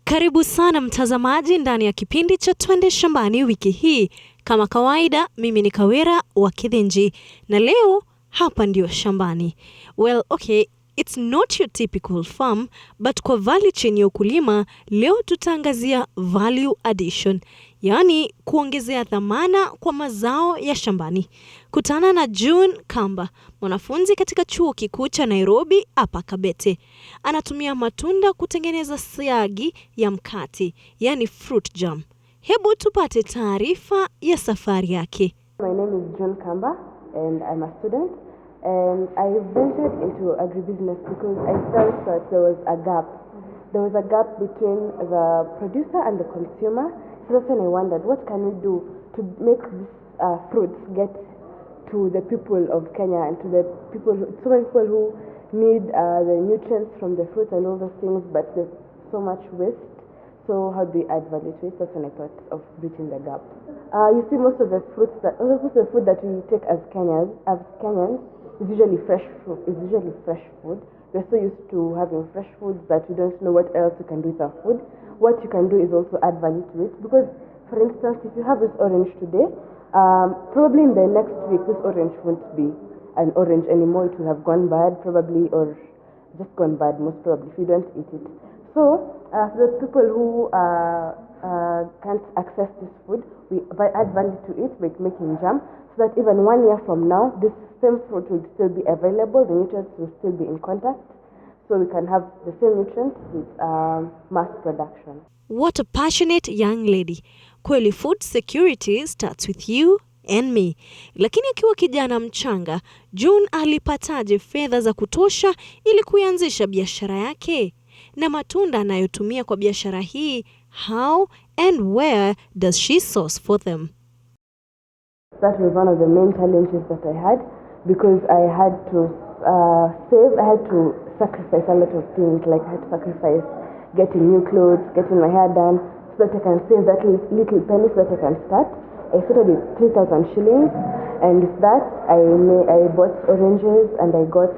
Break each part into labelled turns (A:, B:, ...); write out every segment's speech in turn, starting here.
A: Karibu sana mtazamaji ndani ya kipindi cha Twende Shambani wiki hii. Kama kawaida, mimi ni Kawira wa Kithinji na leo hapa ndio shambani. Well, okay, it's not your typical farm, but kwa value chain ya ukulima, leo tutaangazia value addition, yani kuongezea thamana kwa mazao ya shambani. Kutana na June Kamba, mwanafunzi katika chuo kikuu cha Nairobi hapa Kabete. Anatumia matunda kutengeneza siagi ya mkate, yani fruit jam. Hebu tupate taarifa ya safari yake.
B: My name is June Kamba and I'm a student, and I ventured into agribusiness because I felt that there was a gap. There was a gap between the producer and the consumer. So that's when I wondered, what can we do to make these fruits get to the people of Kenya and to the people, so many people who need the nutrients from the fruits and all those things, but there's so much waste. So how do we add value to it? That's when I thought of bridging the gap. You see, most of the food that we take as Kenyans is usually fresh fruit. It's usually fresh food. We're so used to having fresh foods that we don't know what else you can do with our food. What you can do is also add value to it, because, for instance, if you have this orange today, probably in the next week this orange won't be an orange anymore. It will have gone bad probably, or just gone bad most probably if you don't eat it. So for the people who can't access this food, we add value to it by making jam, so that even 1 year from now this same fruit will still be available, the nutrients will still be in contact, so we can have the same nutrients with mass production.
A: What a passionate young lady. Kweli food security starts with you and me. Lakini akiwa kijana mchanga, June alipataje fedha za kutosha ili kuanzisha biashara yake? Na matunda anayotumia kwa biashara hii, how and where does she source for them?
B: That was one of the main challenges that I had, because I had to save, I had to sacrifice a lot of things. Like I had to sacrifice getting new clothes, getting my hair done, so that I can save that little penny so that I can start. I started with 3,000 shillings, and with that I bought oranges and I got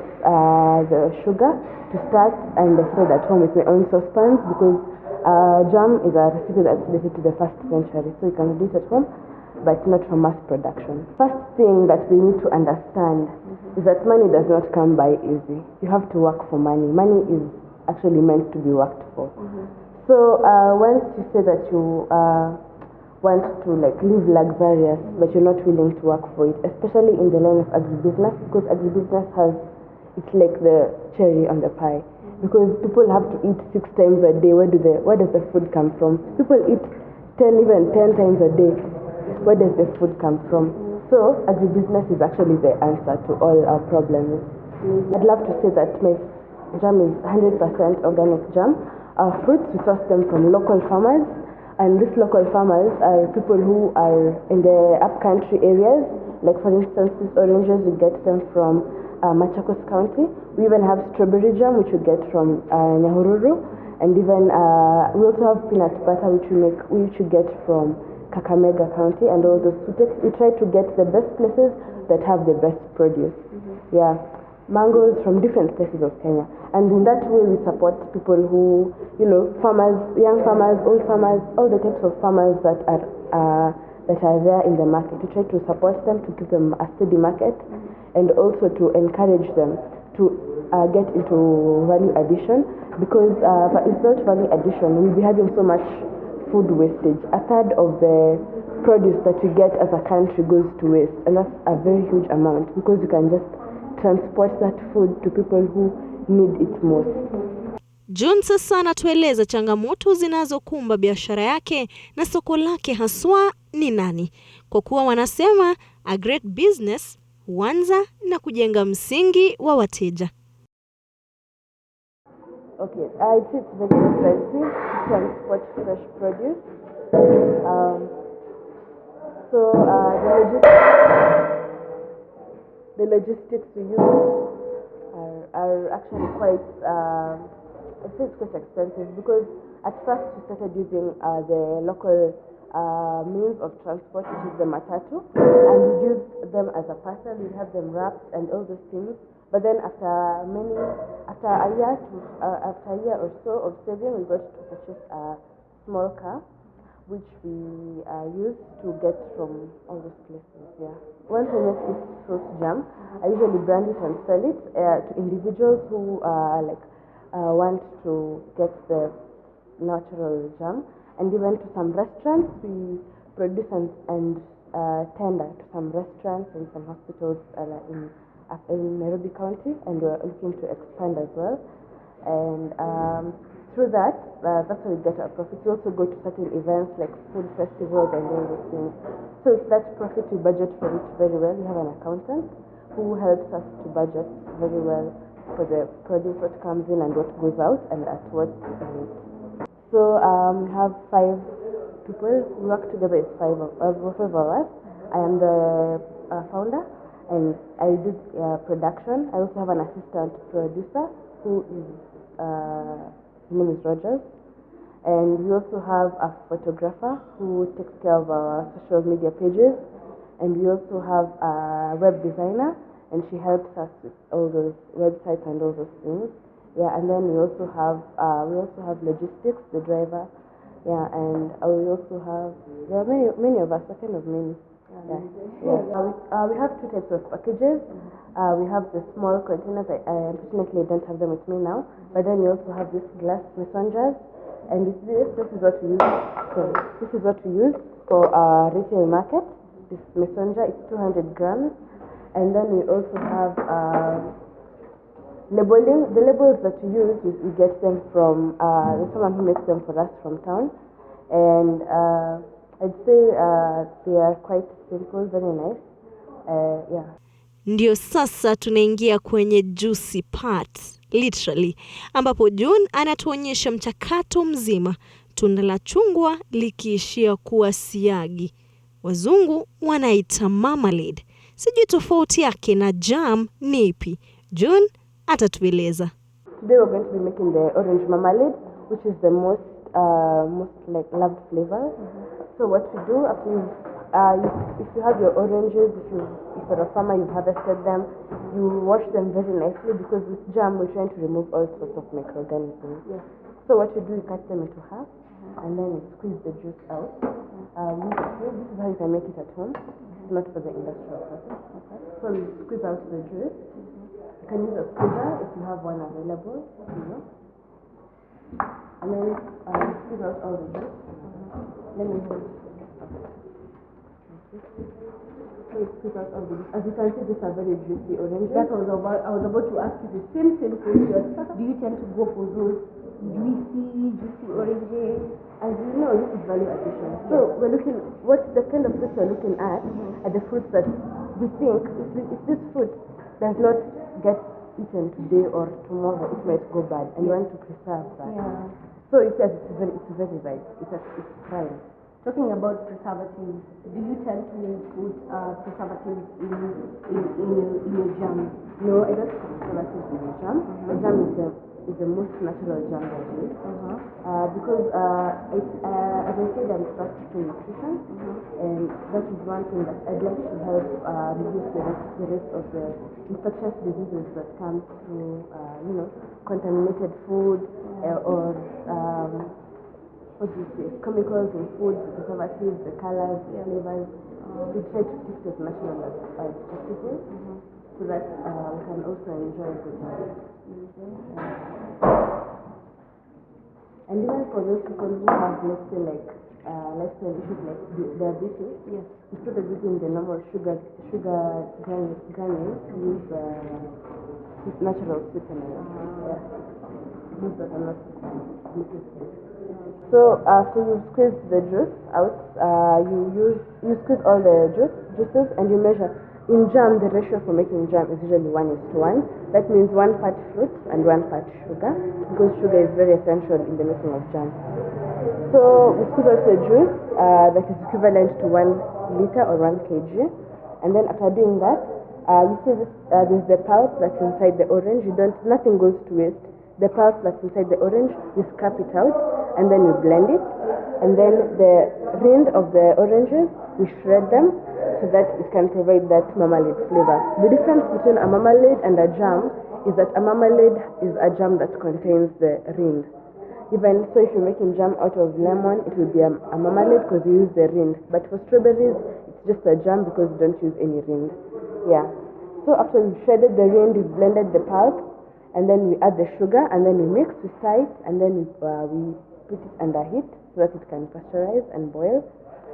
B: the sugar to start, and I started at home with my own saucepans, because jam is a recipe that's related to the 1st century, so you can do it at home, but not for mass production. First thing that we need to understand is that money does not come by easy. You have to work for money. Money is actually meant to be worked for. So once you say that you want to live luxurious, but you're not willing to work for it, especially in the line of agribusiness, because agribusiness it's like the cherry on the pie, because people have to eat 6 times a day. Where does the food come from? People eat 10 times a day. Where does the food come from? So agribusiness is actually the answer to all our problems. I'd love to say that my jam is 100% organic jam. Our fruits, we source them from local farmers, and these local farmers are people who are in the upcountry areas. Like for instance, these oranges, we get them from Machakos County. We even have strawberry jam, which we get from Nyahururu, and even we also have peanut butter, which we get from Kakamega County, and all those. We try to get the best places that have the best produce. Yeah, mangoes from different places of Kenya, and in that way we support people who, farmers, young farmers, old farmers, all the types of farmers that are there in the market. We try to support them, to give them a steady market, and also to encourage them to get into value addition, because without value addition we'll be having so much food wastage. 1/3 of the produce that we get as a country goes to waste, and that's a very huge amount, because you can just transport that food to people who need it most.
A: June sasa anatueleza changamoto zinazokumba biashara yake na soko lake haswa ni nani, kwa kuwa wanasema a great business huanza na kujenga msingi wa wateja.
B: Okay, it's very expensive to transport fresh produce. So the logistics we use are actually quite, it's quite expensive, because at first we started using the local means of transport, which is the matatu, and we use them as a parcel. We have them wrapped and all those things. But then after a year or so of saving, we got to purchase a small car, which we use to get from all those places. Yeah. Once I make this fruit jam, I usually brand it and sell it to individuals who want to get the natural jam, and even to some restaurants. We produce and tender to some restaurants and some hospitals in Nairobi County, and we're looking to expand as well. And through that, that's how we get our profits. We also go to certain events like food festivals and all those things. So it's that profit, we budget for it very well. We have an accountant who helps us to budget very well for the produce, what comes in and what goes out, and at what rate. So we have 5 people. We work together. It's five of us. I am the founder, and I do production. I also have an assistant producer who is his name is Rogers, and we also have a photographer who takes care of our social media pages, and we also have a web designer, and she helps us with all those websites and all those things. Yeah, and then we also have logistics, the driver. Yeah, and we also have, there are many of us, a kind of many. We have 2 types of packages. We have the small containers. I unfortunately don't have them with me now. But then we also have these glass mason jars, and this is what we use. This is what we use for our retail market. This mason jar, it's 200 grams, and then we also have labeling. The labels that we use, we get them from someone who makes them for us from town, and I'd say they are quite simple, very nice. Yeah.
A: Ndio sasa tunaingia kwenye juicy part, literally, ambapo June anatuonyesha mchakato mzima, tunda la chungwa likiishia kuwa siagi. Wazungu wanaita marmalade. Sijui tofauti yake na jam ni ipi. June atatueleza.
B: Today we're going to be making the orange marmalade, which is the most like loved flavor. So what we do after if you have your oranges, if you're a farmer, you've harvested them, you wash them very nicely, because with jam we're trying to remove all sorts of microorganisms. Yes. So what you do, you cut them into half, and then you squeeze the juice out. This is how you can make it at home. It's not for the industrial process. Okay. So you squeeze out the juice. You can use a squeezer if you have one available. And then squeeze out all the juice. Let me hold it. As you can see, these are very juicy oranges.
C: I was about to ask you the same question. Do you tend to go for those juicy oranges?
B: As you know, this is value addition. So we're looking, what's the kind of fruits we're looking at the fruits that we think, if this fruit does not get eaten today or tomorrow, it might go bad, and you want to preserve that. Yeah. So it says it's very right. It's prime.
C: Talking about preservatives, do you tend to put preservatives in your jam?
B: No, I don't put preservatives in the jam. The jam is the most natural jam that I use. Because as I said, I'm practicing nutrition, and that is one thing that I'd like to help reduce the rest of the infectious diseases that come through contaminated food or chemicals in food, the preservatives, the colors, the flavors. We try to keep it as natural as possible, so that we can also enjoy the taste. And even for those people who have, let's say, like lifestyle issues like diabetes, yes, instead of using the normal sugar granules, we use natural sweeteners. Those that are not gluten-free. So after you squeeze the juice out, you squeeze all the juices, and you measure. In jam, the ratio for making jam is usually 1:1. That means 1 part fruit and 1 part sugar, because sugar is very essential in the making of jam. So we squeeze out the juice that is equivalent to 1 liter or 1 kg, and then after doing that, you see this, there's the pulp that's inside the orange. Nothing goes to waste. The pulp that's inside the orange, we scrape it out, and then we blend it, and then the rind of the oranges, we shred them. so that it can provide that marmalade flavor. The difference between a marmalade and a jam is that a marmalade is a jam that contains the rind. Even so, if you're making jam out of lemon, it will be a marmalade because you use the rind. But for strawberries, it's just a jam because you don't use any rind. Yeah. So after we've shredded the rind, we've blended the pulp, and then we add the sugar, and then we mix, we stir it, and then we put it under heat so that it can pasteurize and boil.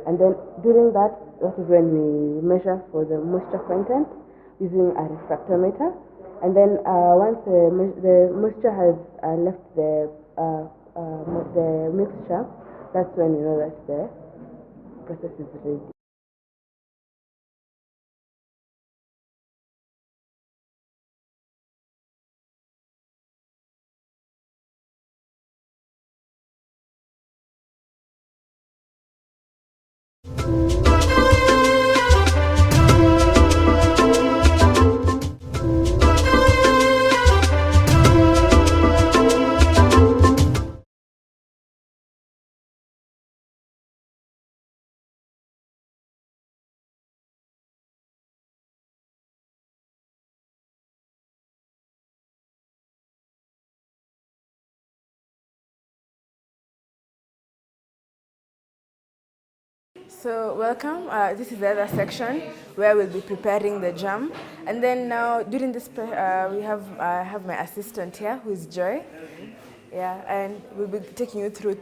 B: And then during that is when we measure for the moisture content using a refractometer. And then once the moisture has left the mixture, that's when you know that the process is ready. So welcome, this is the other section where we'll be preparing the jam. And then now during this, I have my assistant here who is Joy. Yeah, and we'll be taking you through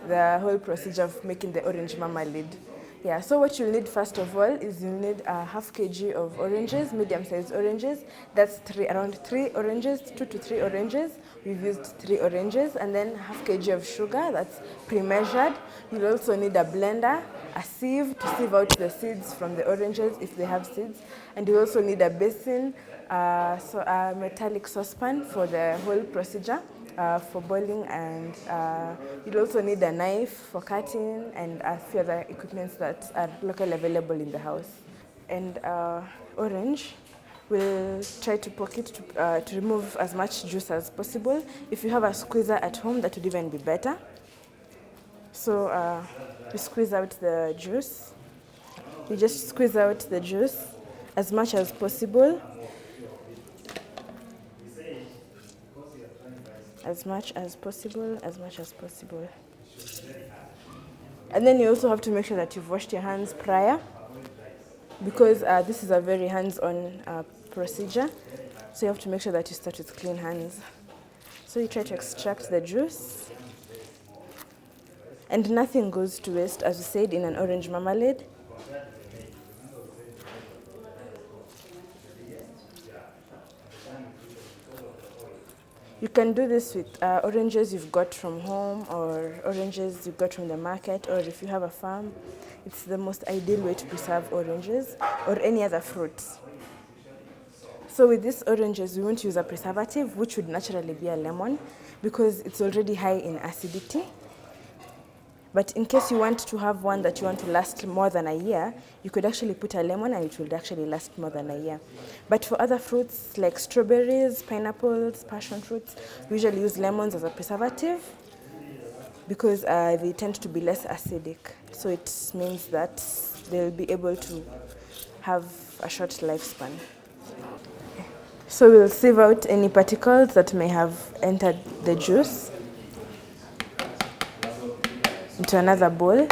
B: the whole procedure of making the orange marmalade. Yeah, so what you'll need first of all is you'll need a half kg of oranges, medium-sized oranges. That's around 3 oranges, 2 to 3 oranges. We've used 3 oranges, and then half kg of sugar. That's pre-measured. You'll also need a blender, a sieve to sieve out the seeds from the oranges if they have seeds, and you also need a basin, so a metallic saucepan for the whole procedure. For boiling, and you'll also need a knife for cutting and a few other equipments that are locally available in the house. And orange, we'll try to poke it to remove as much juice as possible. If you have a squeezer at home, that would even be better. So you squeeze out the juice. You just squeeze out the juice as much as possible. As much as possible. And then you also have to make sure that you've washed your hands prior, because this is a very hands-on procedure. So you have to make sure that you start with clean hands. So you try to extract the juice. And nothing goes to waste, as we said, in an orange marmalade. You can do this with oranges you've got from home, or oranges you got from the market, or if you have a farm. It's the most ideal way to preserve oranges or any other fruits. So with these oranges, we won't use a preservative, which would naturally be a lemon, because it's already high in acidity. But in case you want to have one that you want to last more than a year, you could actually put a lemon and it will actually last more than a year. But for other fruits like strawberries, pineapples, passion fruits, we usually use lemons as a preservative because they tend to be less acidic. So it means that they'll be able to have a short lifespan. So we'll sieve out any particles that may have entered the juice into another bowl.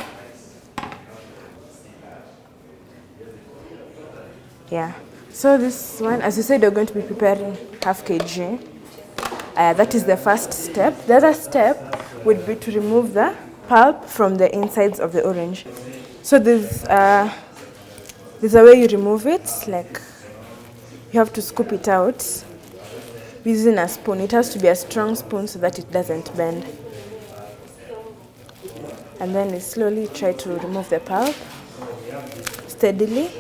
B: Yeah. So this one, as you said, you're going to be preparing half kg. That is the first step. The other step would be to remove the pulp from the insides of the orange. So there's a way you remove it. Like, you have to scoop it out using a spoon. It has to be a strong spoon so that it doesn't bend. And then you slowly try to remove the pulp steadily.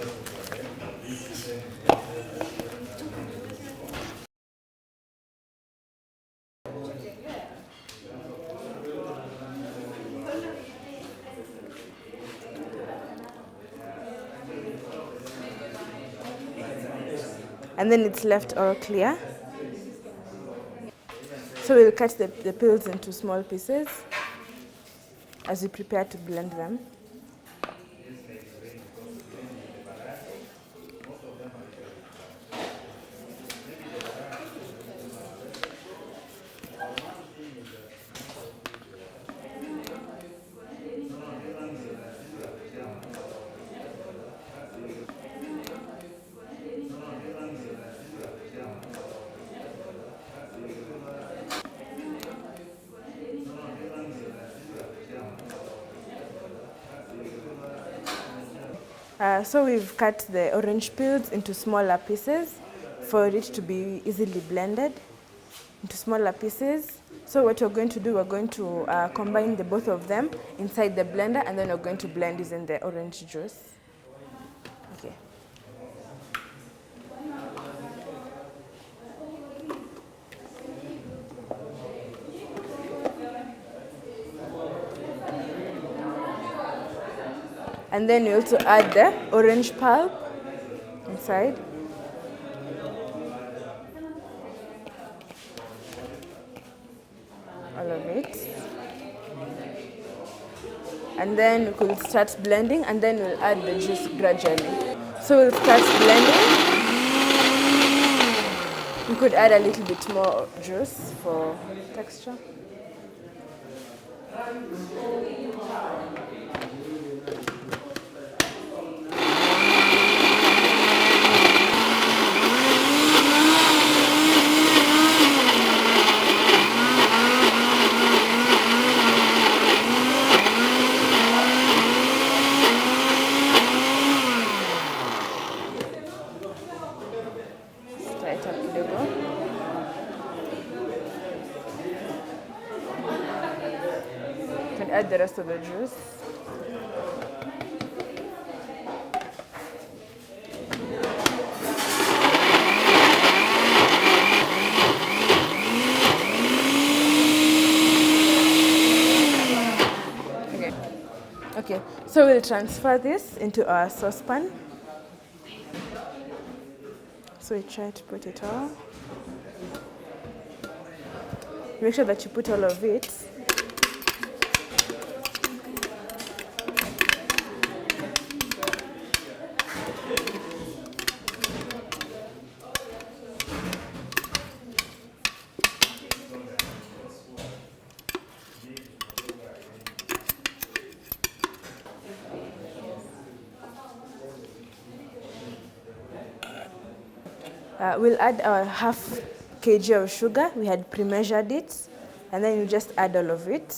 B: And then it's left all clear. So we'll cut the peels into small pieces as we prepare to blend them. So we've cut the orange peels into smaller pieces for it to be easily blended into smaller pieces. So what we're going to do, we're going to combine the both of them inside the blender, and then we're going to blend using the orange juice. Okay. And then we also add the orange pulp inside. All of it. And then we could start blending, and then we'll add the juice gradually. So we'll start blending. We could add a little bit more juice for texture. Stir it up kidogo. You can add the rest of the juice. Okay, so we'll transfer this into our saucepan. So we try to put it all. Make sure that you put all of it. We'll add our half kg of sugar. We had pre-measured it, and then you just add all of it.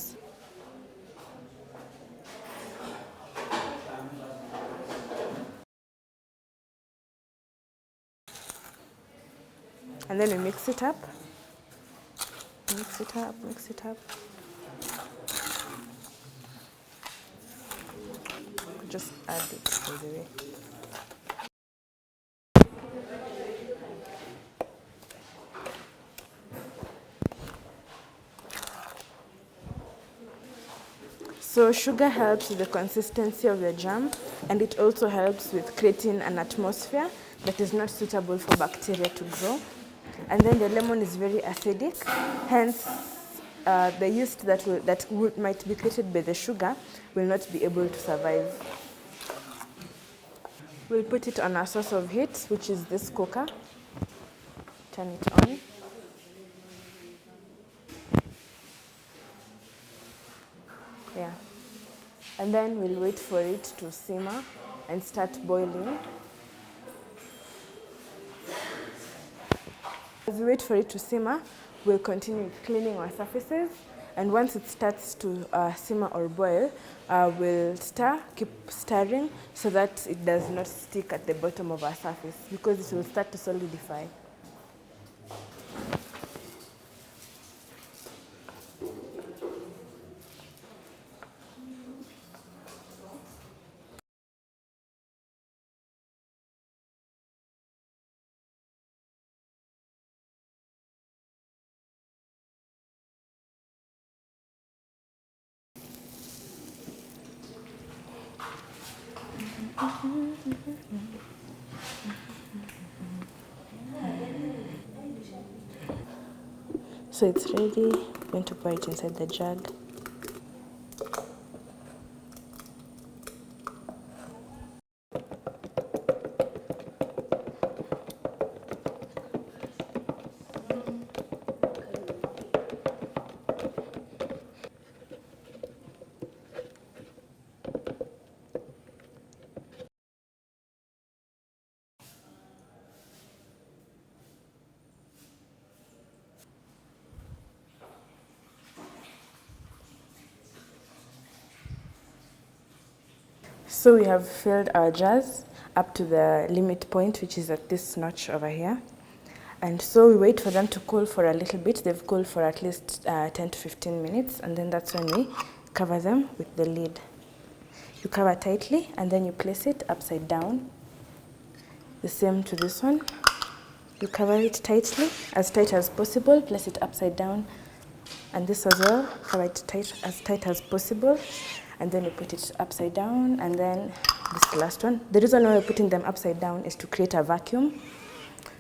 B: And then we mix it up. Mix it up, mix it up. Just add it by the way. So sugar helps with the consistency of the jam, and it also helps with creating an atmosphere that is not suitable for bacteria to grow. And then the lemon is very acidic, hence the yeast that might be created by the sugar will not be able to survive. We'll put it on a source of heat, which is this cooker. Turn it on. Yeah. And then we'll wait for it to simmer and start boiling. As we wait for it to simmer, we'll continue cleaning our surfaces. And once it starts to simmer or boil, we'll keep stirring so that it does not stick at the bottom of our surface, because it will start to solidify. So it's ready. I'm going to pour it inside the jug. So we have filled our jars up to the limit point, which is at this notch over here. And so we wait for them to cool for a little bit. They've cooled for at least 10 to 15 minutes, and then that's when we cover them with the lid. You cover tightly, and then you place it upside down. The same to this one. You cover it tightly, as tight as possible, place it upside down. And this as well, cover it as tight as possible. And then you put it upside down, and then this last one. The reason why we're putting them upside down is to create a vacuum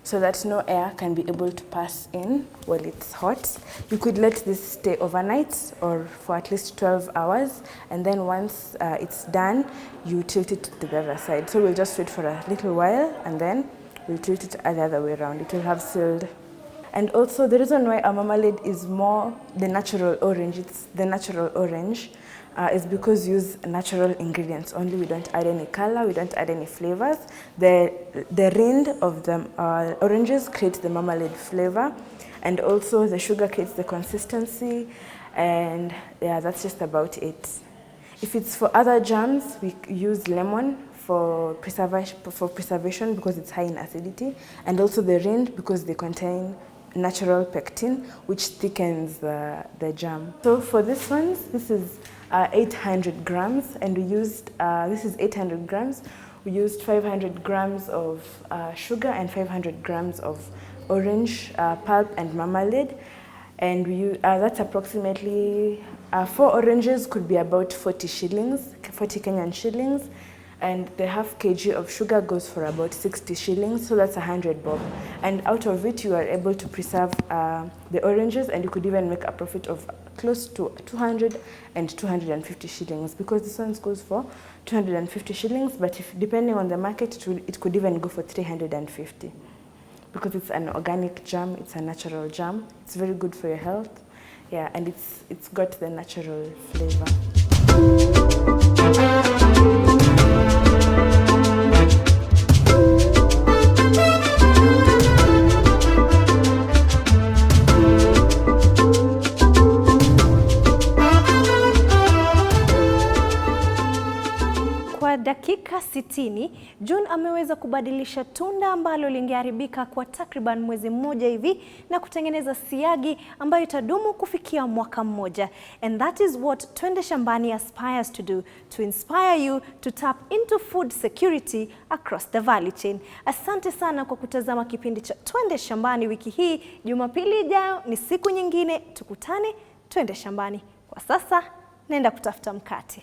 B: so that no air can be able to pass in while it's hot. You could let this stay overnight or for at least 12 hours, and then once it's done, you tilt it to the other side. So we'll just wait for a little while, and then we'll tilt it the other way around. It will have sealed. And also the reason why our marmalade is more the natural orange, it's the natural orange, is because we use natural ingredients only. We don't add any color, we don't add any flavors. The rind of the oranges creates the marmalade flavor, and also the sugar creates the consistency, and yeah, that's just about it. If it's for other jams, we use lemon for preservation because it's high in acidity, and also the rind because they contain natural pectin, which thickens the jam. So for this one, this is 800 grams, and we used, this is 800 grams. We used 500 grams of sugar and 500 grams of orange pulp and marmalade. And that's approximately, 4 oranges could be about 40 shillings, 40 Kenyan shillings. And the half kg of sugar goes for about 60 shillings, so that's 100 bob. And out of it, you are able to preserve the oranges, and you could even make a profit of close to 200 and 250 shillings, because this one goes for 250 shillings, but if depending on the market, it could even go for 350. Because it's an organic jam, it's a natural jam. It's very good for your health, yeah, and it's got the natural flavor.
A: Kwa dakika 60, June ameweza kubadilisha tunda ambalo lingeharibika kwa takriban mwezi mmoja hivi na kutengeneza siagi ambayo itadumu kufikia mwaka mmoja. And that is what Twende Shambani aspires to do, to inspire you to tap into food security across the value chain. Asante sana kwa kutazama kipindi cha Twende Shambani wiki hii. Jumapili ijayo ni siku nyingine, tukutane Twende Shambani. Kwa sasa, nenda kutafuta mkate.